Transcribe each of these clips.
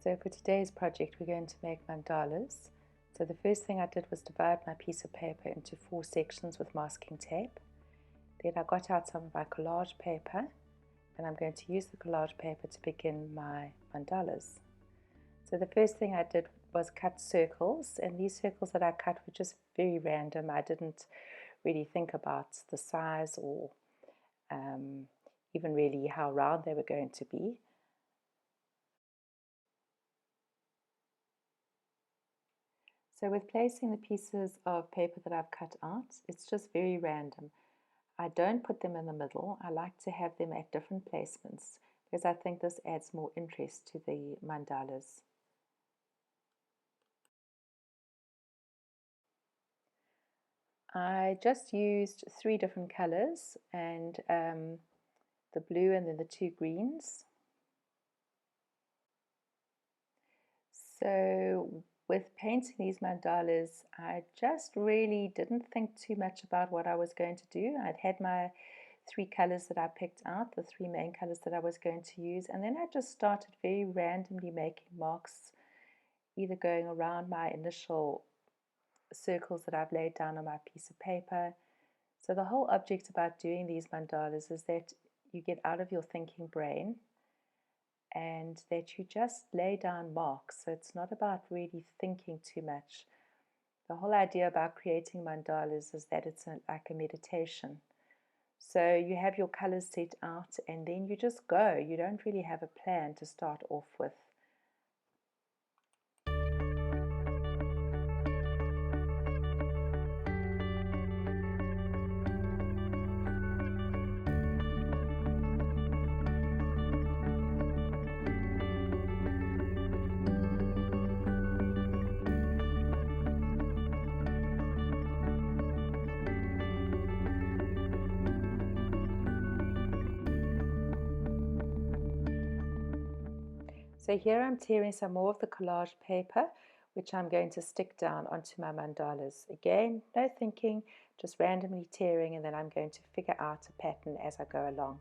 So for today's project, we're going to make mandalas. So the first thing I did was divide my piece of paper into 4 sections with masking tape. Then I got out some of my collage paper, and I'm going to use the collage paper to begin my mandalas. So the first thing I did was cut circles, and these circles that I cut were just very random. I didn't really think about the size or even really how round they were going to be. So with placing the pieces of paper that I've cut out, it's just very random. I don't put them in the middle. I like to have them at different placements because I think this adds more interest to the mandalas. I just used 3 different colors and the blue and then the 2 greens. So with painting these mandalas, I just really didn't think too much about what I was going to do. I'd had my 3 colors that I picked out, the 3 main colors that I was going to use, and then I just started very randomly making marks, either going around my initial circles that I've laid down on my piece of paper. So the whole object about doing these mandalas is that you get out of your thinking brain and that you just lay down marks. So it's not about really thinking too much. The whole idea about creating mandalas is that it's like a meditation. So you have your colors set out and then you just go. You don't really have a plan to start off with. So here I'm tearing some more of the collage paper, which I'm going to stick down onto my mandalas. Again, no thinking, just randomly tearing, and then I'm going to figure out a pattern as I go along.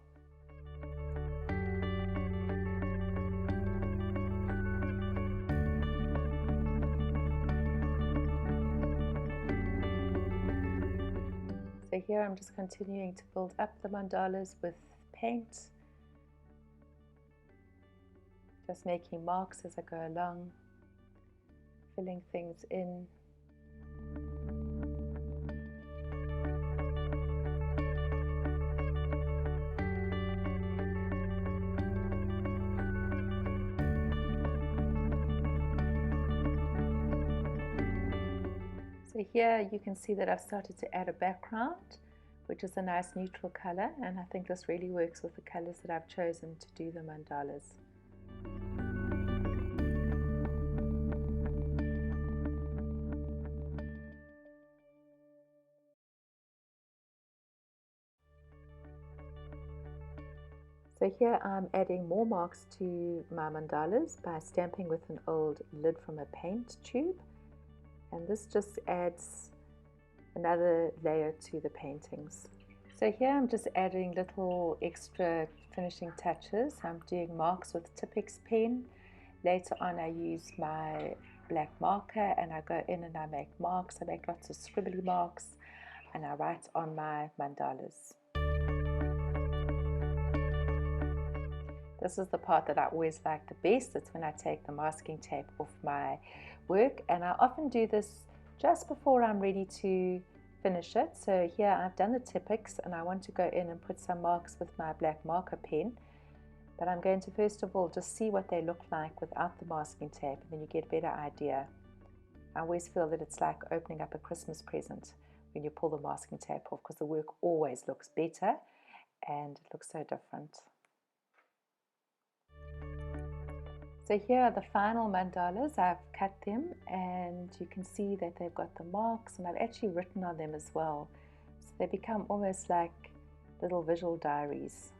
So here I'm just continuing to build up the mandalas with paint. Just making marks as I go along, filling things in. So here you can see that I've started to add a background, which is a nice neutral color, and I think this really works with the colors that I've chosen to do the mandalas. So here I'm adding more marks to my mandalas by stamping with an old lid from a paint tube, and this just adds another layer to the paintings. So here I'm just adding little extra finishing touches. I'm doing marks with Tipex pen. Later on I use my black marker and I go in and I make marks. I make lots of scribbly marks and I write on my mandalas. This is the part that I always like the best. It's when I take the masking tape off my work, and I often do this just before I'm ready to finish it. So here I've done the Tipex and I want to go in and put some marks with my black marker pen, but I'm going to first of all just see what they look like without the masking tape, and then you get a better idea. I always feel that it's like opening up a Christmas present when you pull the masking tape off, because the work always looks better and it looks so different. So here are the final mandalas. I've cut them and you can see that they've got the marks, and I've actually written on them as well. So they become almost like little visual diaries.